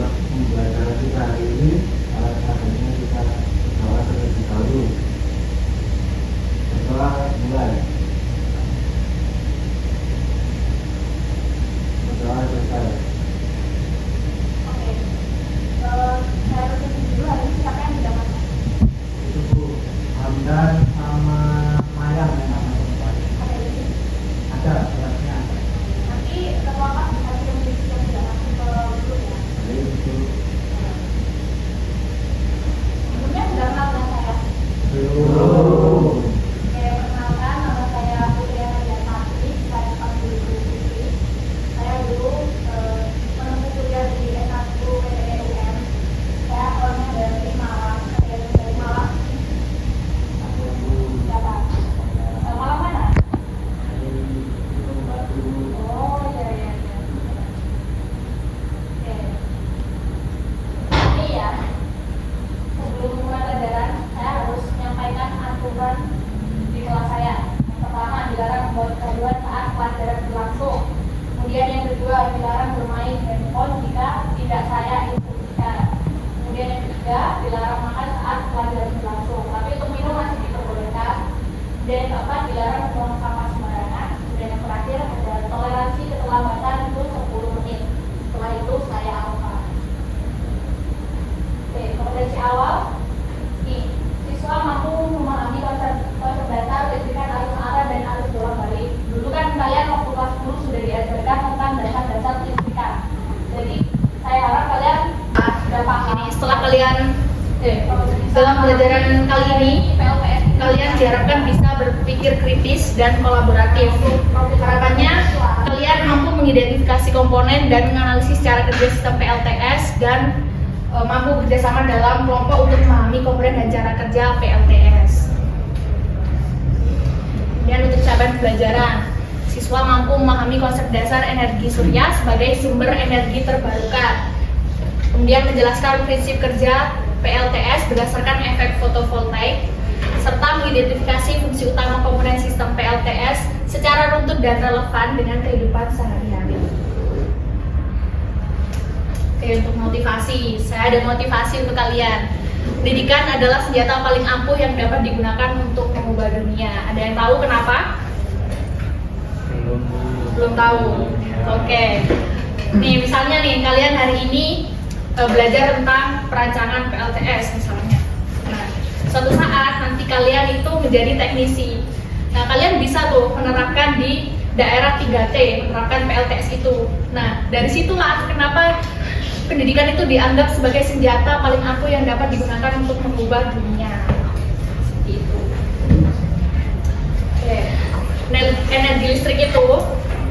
pembelajaran kita hari ini selanjutnya kita bahas terlebih dahulu setelah mulai setelah selesai. Oke, saya berpikir dulu hari ini siapa yang tidak masuk? Itu Bu Hamdan sama Mayang yang nama tempat. Ada ini. Ada suratnya. Nanti ketua Pak bisa kirim list yang tidak masuk ke grup ya. Jadi itu Sebelumnya sudah kenal dengan saya. belum. Oke, perkenalkan nama saya Putri Ariyanti, saya 40 Putri. Saya dulu menempuh kuliah di S1 PTN. Saya asalnya dari Malang, dari Malang. Siapa? Malang mana? Oh, iya, iya, iya. Oke. Ini ya, sebelum mulai pelajaran, saya harus menyampaikan aturan di kelas saya. Yang pertama, dilarang membuat kegaduhan saat pelajaran berlangsung. Kemudian yang kedua, dilarang bermain handphone jika tidak saya instruksikan. Kemudian yang ketiga, dilarang makan saat pelajaran berlangsung. Tapi untuk minum masih diperbolehkan. Kemudian yang keempat, dilarang buang sampah sembarangan. Kemudian yang terakhir, ada toleransi keterlambatan itu 10 menit. Setelah itu saya alfa. Oke, kompetensi awal. Nih, siswa mampu memahami konsep dasar listrikan arus arah dan arus bolak-balik. Dulu kan kalian waktu kelas 10 sudah diajarkan tentang dasar-dasar listrikan. Jadi saya harap kalian sudah paham. Setelah kalian dalam pelajaran kali ini, kalian diharapkan bisa berpikir kritis dan kolaboratif. Harapannya kalian mampu mengidentifikasi komponen dan menganalisis cara kerja sistem PLTS dan mampu bekerjasama dalam kelompok untuk memahami komponen dan cara kerja PLTS. Kemudian untuk cabang pembelajaran, siswa mampu memahami konsep dasar energi surya sebagai sumber energi terbarukan. Kemudian menjelaskan prinsip kerja PLTS berdasarkan efek fotovoltaik, serta mengidentifikasi fungsi utama komponen sistem PLTS secara runtut dan relevan dengan kehidupan sehari-hari. Oke, untuk motivasi, saya ada motivasi untuk kalian. Pendidikan adalah senjata paling ampuh yang dapat digunakan untuk mengubah dunia. Ada yang tahu kenapa? Belum tahu. Oke. Nih, misalnya nih, kalian hari ini belajar tentang perancangan PLTS misalnya. Nah, suatu saat nanti kalian itu menjadi teknisi. Nah, kalian bisa tuh menerapkan di daerah 3T, menerapkan PLTS itu. Nah, dari situlah kenapa pendidikan itu dianggap sebagai senjata paling ampuh yang dapat digunakan untuk mengubah dunia. Seperti itu. Oke. Energi listrik itu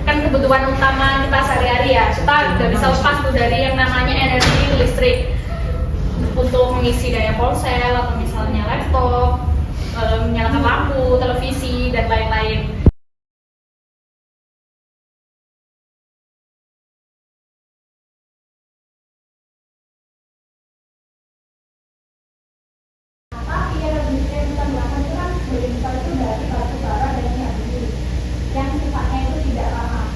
kan kebutuhan utama kita sehari-hari ya. Kita tidak bisa lepas tuh dari yang namanya energi listrik untuk mengisi daya ponsel atau misalnya laptop, menyalakan lampu, televisi dan lain-lain. Tapi energi listrik yang kita gunakan itu kan sebagian besar itu dari batu bara dan minyak bumi yang sifatnya itu tidak ramah.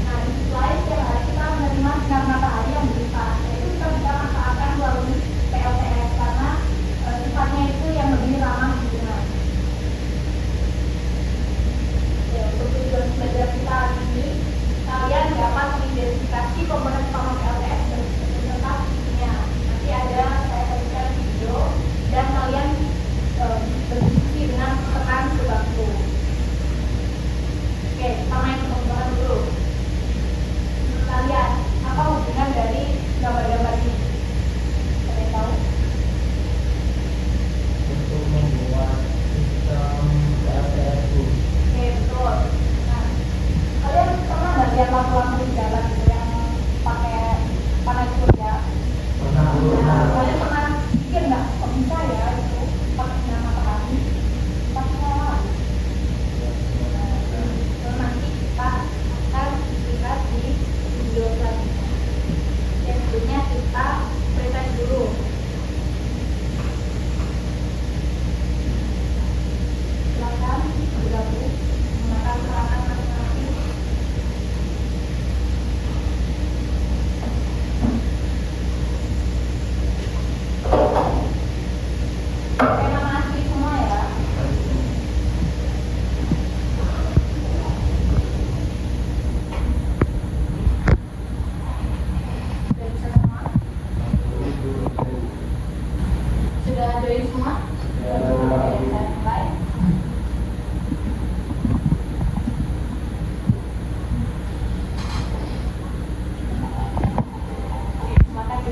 Nah, di sisi lain setiap hari kita menerima sinar matahari yang berlimpah, yaitu kita bisa manfaatkan melalui PLTS karena sifatnya itu yang lebih ramah lingkungan. Ya, untuk tujuan belajar kita hari ini, kalian dapat mengidentifikasi komponen utama PLTS dan beserta fungsinya. Nanti ada saya berikan video dan kalian berdiskusi dengan rekan sebangku. Oke, kita main pembukaan dulu. Menurut kalian, apa hubungan dari gambar-gambar ini? Ada yang tahu? Untuk membuat sistem PLTS Bu. Oke, betul. Nah, kalian pernah nggak lihat lampu-lampu di jalan gitu yang pakai panas surya? Pernah Bu. Nah, kalian pernah pikir nggak kok bisa ya itu pakai sinar matahari? Pas nyala. Nanti kita akan lihat di video selanjutnya. Yang sebelumnya kita pretend dulu. Silakan bergabung menggunakan peralatan masing-masing.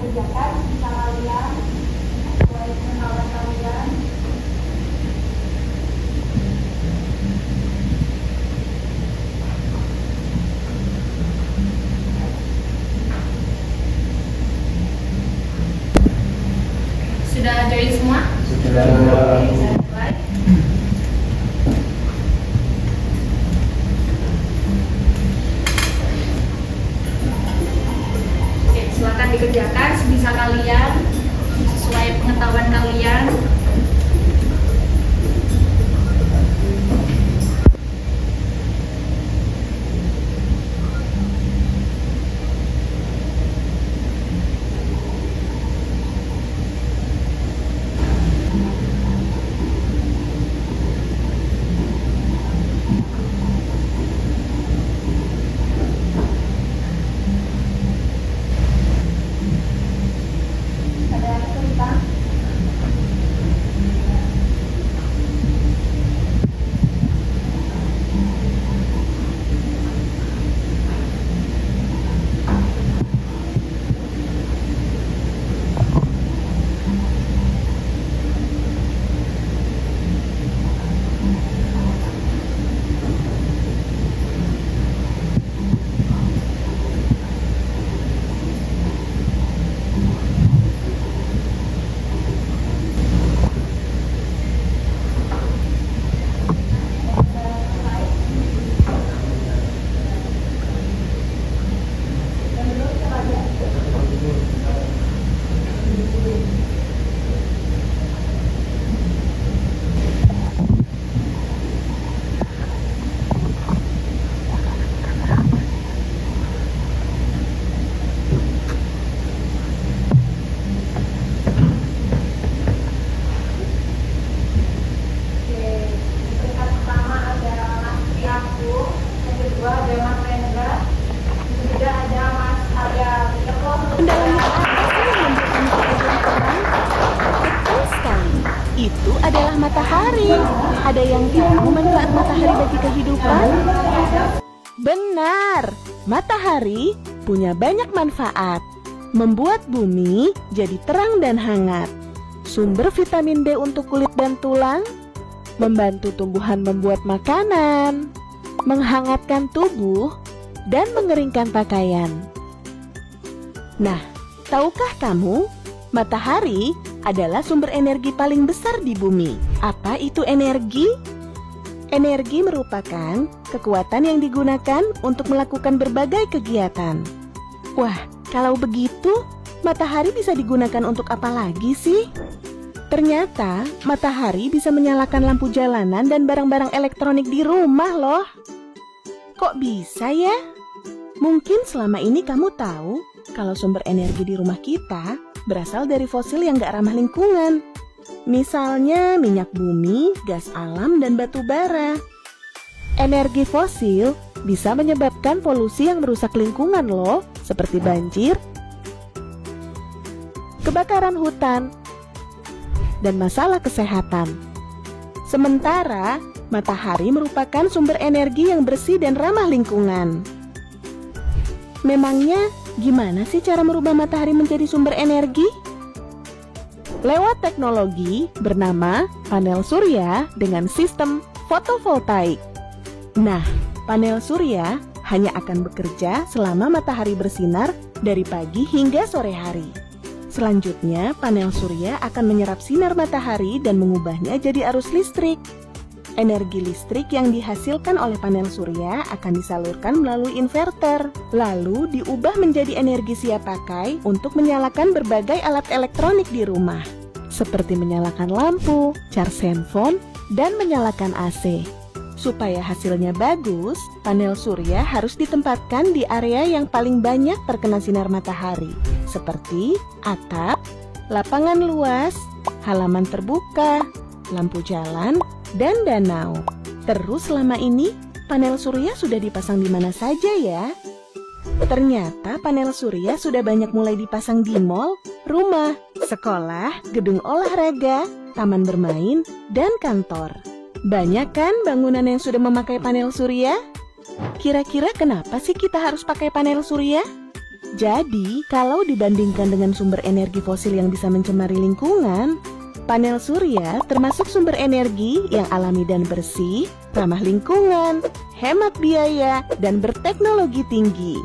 dikerjakan bisa kalian sesuai pengetahuan kalian. Sudah join semua? Sudah. Oke, saya mulai. Oke, silakan dikerjakan sebisa kalian, sesuai pengetahuan kalian. Ada yang kesulitan? Oke, peringkat pertama ada Mas Triaku, yang kedua ada Mas Rendra, yang ketiga ada Mas Arya Wirko. Mendalami apa sih yang membuat manusia jadi terang? Betul sekali. Itu adalah matahari. Ada yang tahu manfaat matahari bagi kehidupan? Benar. Matahari punya banyak manfaat. Membuat bumi jadi terang dan hangat. Sumber vitamin D untuk kulit dan tulang. Membantu tumbuhan membuat makanan. Menghangatkan tubuh dan mengeringkan pakaian. Nah, tahukah kamu, matahari adalah sumber energi paling besar di bumi. Apa itu energi? Energi merupakan kekuatan yang digunakan untuk melakukan berbagai kegiatan. Wah, kalau begitu, matahari bisa digunakan untuk apa lagi sih? Ternyata, matahari bisa menyalakan lampu jalanan dan barang-barang elektronik di rumah loh. Kok bisa ya? Mungkin selama ini kamu tahu kalau sumber energi di rumah kita berasal dari fosil yang gak ramah lingkungan. Misalnya minyak bumi, gas alam, dan batu bara. Energi fosil bisa menyebabkan polusi yang merusak lingkungan loh, seperti banjir, kebakaran hutan, dan masalah kesehatan. Sementara, matahari merupakan sumber energi yang bersih dan ramah lingkungan. Memangnya, gimana sih cara merubah matahari menjadi sumber energi? Lewat teknologi bernama panel surya dengan sistem fotovoltaik. Nah, panel surya hanya akan bekerja selama matahari bersinar dari pagi hingga sore hari. Selanjutnya, panel surya akan menyerap sinar matahari dan mengubahnya jadi arus listrik. Energi listrik yang dihasilkan oleh panel surya akan disalurkan melalui inverter, lalu diubah menjadi energi siap pakai untuk menyalakan berbagai alat elektronik di rumah, seperti menyalakan lampu, charge handphone, dan menyalakan AC. Supaya hasilnya bagus, panel surya harus ditempatkan di area yang paling banyak terkena sinar matahari, seperti atap, lapangan luas, halaman terbuka, lampu jalan, dan danau. Terus selama ini, panel surya sudah dipasang di mana saja ya? Ternyata panel surya sudah banyak mulai dipasang di mal, rumah, sekolah, gedung olahraga, taman bermain, dan kantor. Banyak kan bangunan yang sudah memakai panel surya? Kira-kira kenapa sih kita harus pakai panel surya? Jadi, kalau dibandingkan dengan sumber energi fosil yang bisa mencemari lingkungan, panel surya termasuk sumber energi yang alami dan bersih, ramah lingkungan, hemat biaya, dan berteknologi tinggi.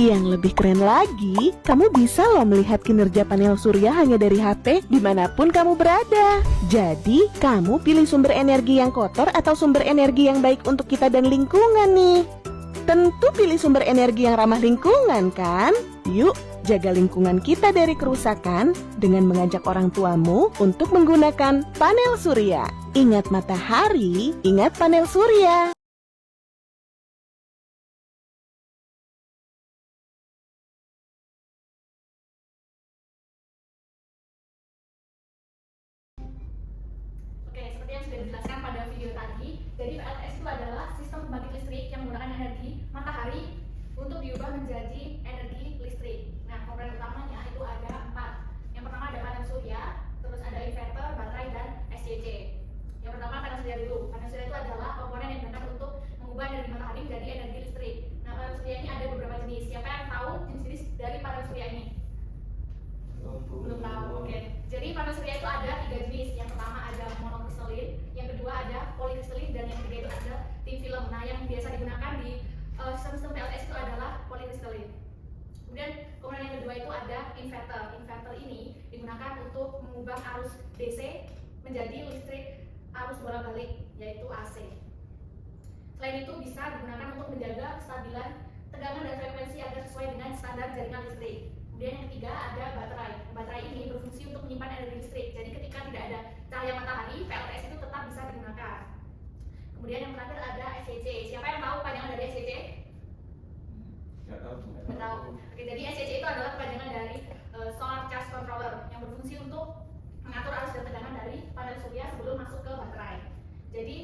Yang lebih keren lagi, kamu bisa loh melihat kinerja panel surya hanya dari HP dimanapun kamu berada. Jadi, kamu pilih sumber energi yang kotor atau sumber energi yang baik untuk kita dan lingkungan nih? Tentu pilih sumber energi yang ramah lingkungan kan? Yuk, jaga lingkungan kita dari kerusakan dengan mengajak orang tuamu untuk menggunakan panel surya. Ingat matahari, ingat panel surya. Oke, seperti yang sudah dijelaskan pada video tadi, jadi PLTS itu adalah sistem pembangkit listrik yang menggunakan energi matahari untuk diubah menjadi energi listrik. Nah, komponen utamanya itu ada 4. Yang pertama ada panel surya, terus ada inverter, baterai, dan SCC. Yang pertama panel surya dulu. Panel surya itu adalah komponen yang digunakan untuk mengubah energi matahari menjadi energi listrik. Nah, panel surya ini ada beberapa jenis. Siapa yang tahu jenis-jenis dari panel surya ini? Belum tahu. Oke. Jadi panel surya itu ada 3 jenis. Yang pertama ada monokristalin, yang kedua ada polikristalin, dan yang ketiga itu ada thin film. Nah, yang biasa digunakan di sistem PLTS itu adalah polikristalin. Kemudian komponen yang kedua itu ada inverter. Inverter ini digunakan untuk mengubah arus DC menjadi listrik arus bolak-balik, yaitu AC. Selain itu bisa digunakan untuk menjaga kestabilan tegangan dan frekuensi agar sesuai dengan standar jaringan listrik. Kemudian yang ketiga ada baterai. Baterai ini berfungsi untuk menyimpan energi listrik. Jadi ketika tidak ada cahaya matahari, PLTS itu tetap bisa digunakan. Kemudian yang terakhir ada SCC. Siapa yang tahu kepanjangan dari SCC? Nggak tahu. Oke, jadi SCC itu adalah kepanjangan dari Solar Charge Controller yang berfungsi untuk mengatur arus dan tegangan dari panel surya sebelum masuk ke baterai. Jadi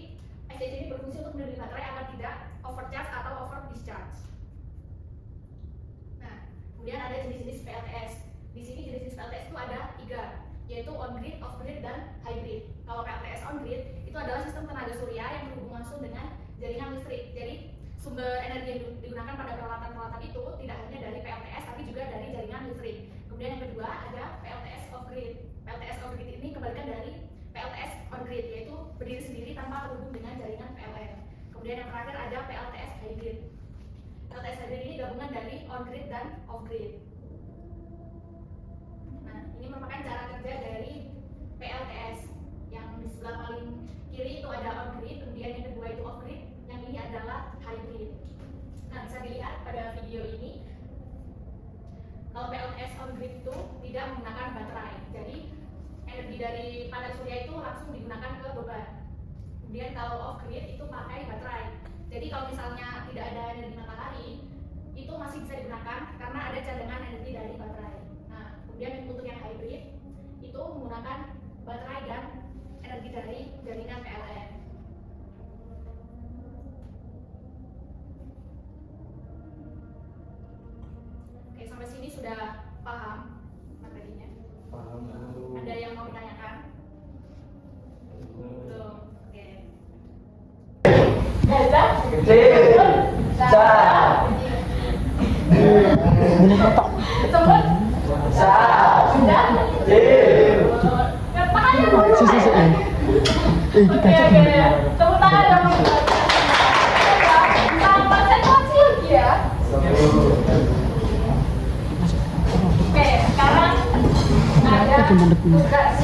SCC ini berfungsi untuk melindungi baterai agar tidak overcharge atau over discharge. Nah, kemudian ada jenis-jenis PLTS. Di sini jenis-jenis PLTS itu ada 3, yaitu on-grid, off-grid, dan hybrid. Kalau PLTS on-grid itu adalah sistem tenaga surya yang berhubung langsung dengan jaringan listrik. Jadi sumber energi yang digunakan pada peralatan-peralatan itu tidak hanya dari PLTS tapi juga dari jaringan listrik. Kemudian yang kedua ada PLTS off-grid. PLTS off-grid ini kebalikan dari PLTS on-grid, yaitu berdiri sendiri tanpa terhubung dengan jaringan PLN. Kemudian yang terakhir ada PLTS hybrid. PLTS hybrid ini gabungan dari on-grid dan off-grid. Nah, ini merupakan cara kerja dari PLTS. Yang di sebelah paling kiri itu ada on-grid, kemudian yang kedua itu off-grid, yang ini adalah hybrid. Nah, bisa dilihat pada video ini, kalau PLTS on-grid itu tidak menggunakan baterai. Jadi energi dari panel surya itu langsung digunakan ke beban. Kemudian kalau off-grid itu pakai baterai. Jadi kalau misalnya tidak ada energi matahari, itu masih bisa digunakan karena ada cadangan energi dari baterai. Nah, kemudian untuk yang hybrid itu menggunakan baterai dan energi dari jaringan PLN. Oke, sampai sini sudah paham materinya? Paham. Ada yang mau ditanyakan? Belum. Oke. Oke. Tepuk tangan dong. Konsentrasi lagi ya. Oke, sekarang ada tugas.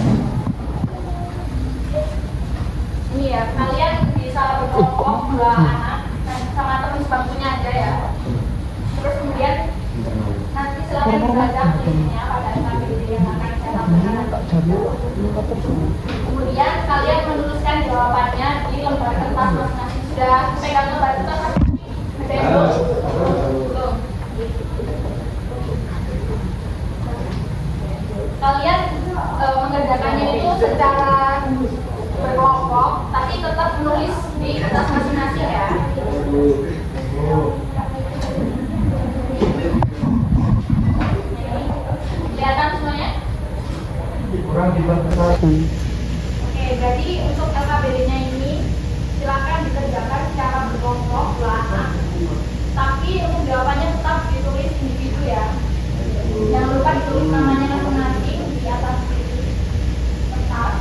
Ini ya, kalian bisa berkelompok 2 anak sama teman sebangkunya aja ya. Terus kemudian nanti silakan dibaca tulisnya pada SKPD yang akan saya sampaikan. Kemudian kalian menuliskan jawabannya di lembar kertas masing-masing. Sudah pegang lembar kertas masing-masing? Ada yang belum? Kalian mengerjakannya itu secara berkelompok, tapi tetap menulis di kertas masing-masing ya. Kelihatan semuanya? Kurang dibantu. Oke, jadi untuk LKBD-nya ini silakan dikerjakan secara berkelompok 2 anak. Tapi untuk jawabannya tetap ditulis individu ya. Jangan lupa ditulis namanya masing-masing di atas kertas.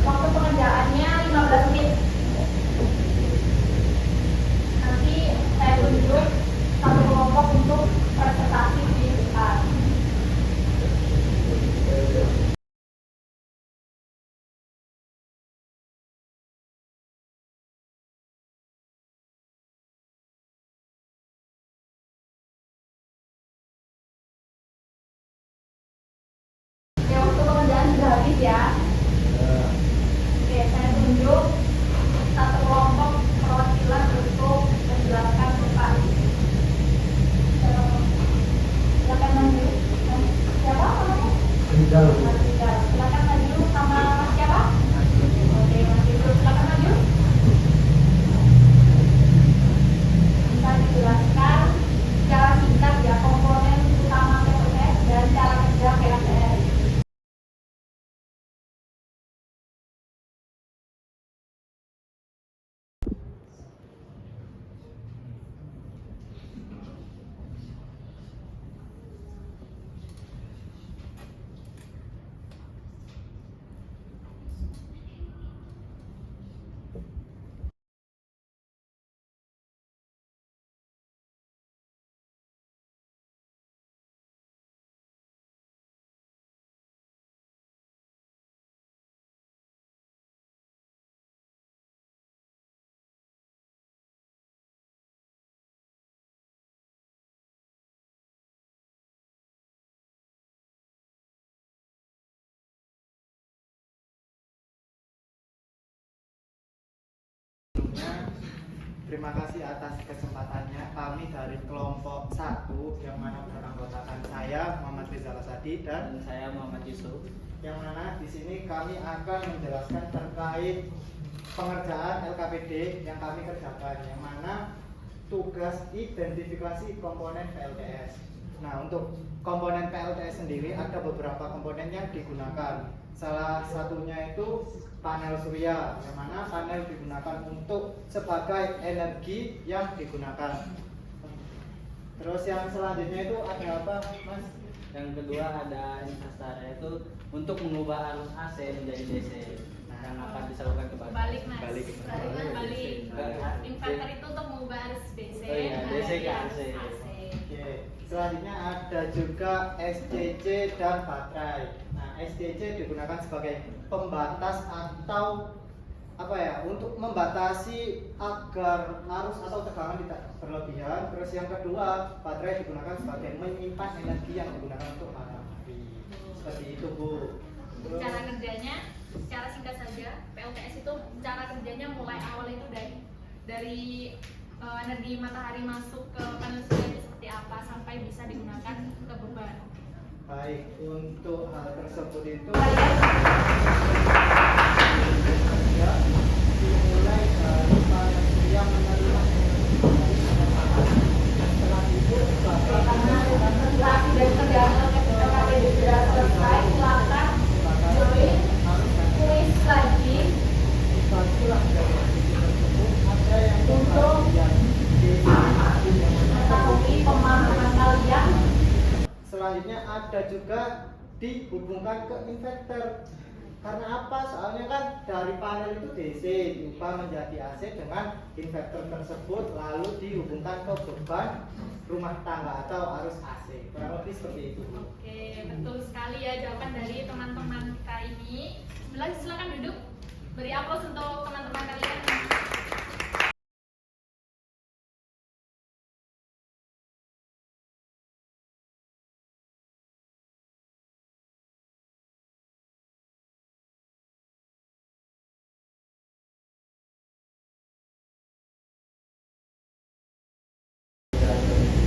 Waktu pengerjaannya 15 menit. Nanti saya tunjuk satu kelompok untuk presentasi di depan. Oke, waktu pengerjaan sudah habis ya. Oke, saya tunjuk satu kelompok perwakilan untuk menjelaskan tentang silakan maju. Siapa namanya? Rizal. Mas Rizal. Silakan maju sama Mas siapa? Oke, Mas Rizal, silakan maju. Bisa dijelaskan secara singkat ya komponen utama PLTS dan cara kerja PLTS. Terima kasih atas kesempatannya. Kami dari kelompok 1 yang mana beranggotakan saya Muhammad Rizal Asadi dan saya Muhammad Yusuf. yang mana di sini kami akan menjelaskan terkait pengerjaan LKPD yang kami kerjakan, yang mana tugas identifikasi komponen PLTS. Nah, untuk komponen PLTS sendiri ada beberapa komponen yang digunakan. Salah satunya itu panel surya, yang mana panel digunakan untuk sebagai energi yang digunakan. Terus yang selanjutnya itu ada apa, Mas? Yang kedua ada investor, yaitu untuk mengubah arus AC menjadi DC yang akan disalurkan ke Balik Mas. Balik. Balik. Inverter itu untuk mengubah arus DC. Oh iya, DC ke AC. Oke. Selanjutnya ada juga SCC dan baterai. Nah, SCC digunakan sebagai pembatas atau apa ya, untuk membatasi agar arus atau tegangan tidak berlebihan. Terus yang kedua, baterai digunakan sebagai menyimpan energi yang digunakan untuk malam hari. Seperti itu, Bu. Terus, Cara kerjanya secara singkat saja, PLTS itu cara kerjanya mulai awal itu dari energi matahari masuk ke panel surya itu seperti apa sampai bisa digunakan ke beban. baik, untuk hal tersebut itu ya, dimulai dari panel surya menerima energi setelah itu Karena setelah dari kerjaan LKPD sudah selesai, silakan join kuis lagi untuk mengetahui pemahaman kalian. selanjutnya ada juga dihubungkan ke inverter. Karena apa? Soalnya kan dari panel itu DC diubah menjadi AC dengan inverter tersebut, lalu dihubungkan ke beban rumah tangga atau arus AC. Kurang lebih seperti itu. Oke, betul sekali ya jawaban dari teman-teman kita ini. Silakan duduk. Beri aplaus untuk teman-teman kalian.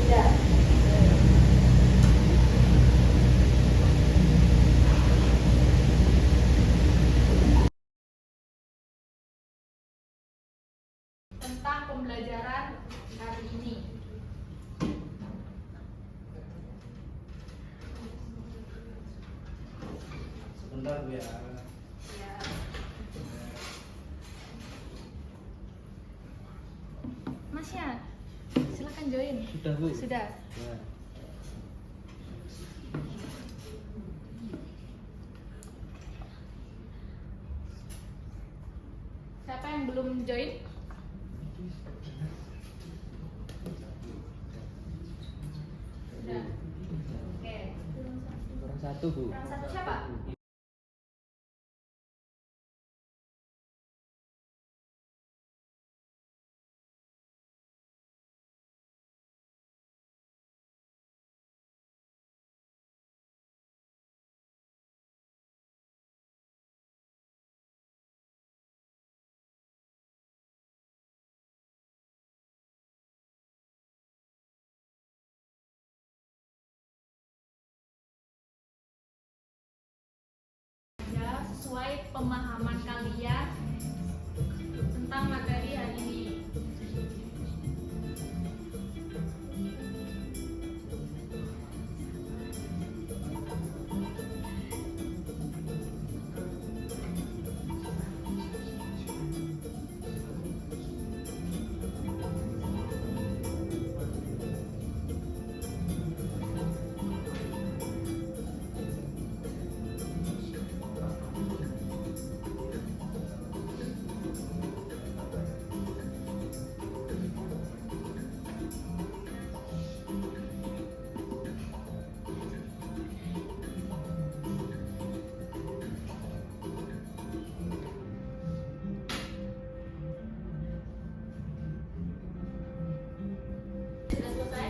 Ya. Tentang pembelajaran hari ini. Sebentar Bu ya. Ya. Mas ya, silakan join? Sudah, Bu. Sudah. Ya. Siapa yang belum join? Sudah. Oke. Kurang satu, Bu. Yang satu siapa? Ya, sesuai pemahaman kalian tentang materi hari ini. Sudah selesai?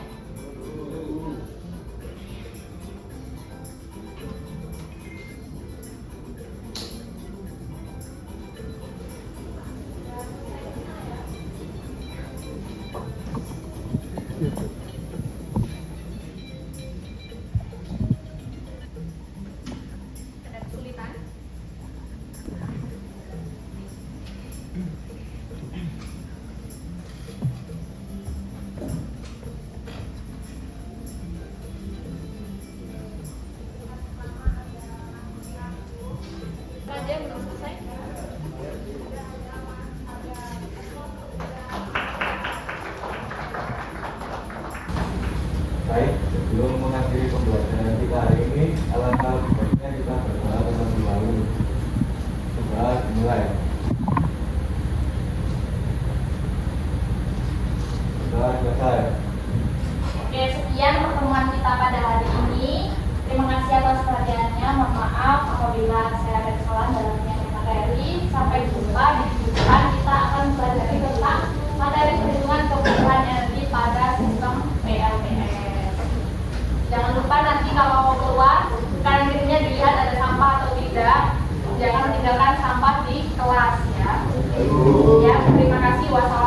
Ada kesulitan? Raja belum selesai? Baik, sebelum mengakhiri pembelajaran kita hari ini, alangkah baiknya kita berdoa terlebih dahulu. Coba dimulai. Sudah selesai. Oke, sekian pertemuan kita pada hari ini. Terima kasih atas perhatiannya. Mohon maaf apabila saya ada kesalahan dalam menyampaikan materi. Sampai jumpa di depan. Kita akan belajar tentang materi perhitungan kebutuhan energi pada sistem PLTS. Jangan lupa nanti kalau mau keluar, kanan kirinya dilihat ada sampah atau tidak. Jangan tinggalkan sampah di kelas ya. Ya, terima kasih. Wassalamualaikum.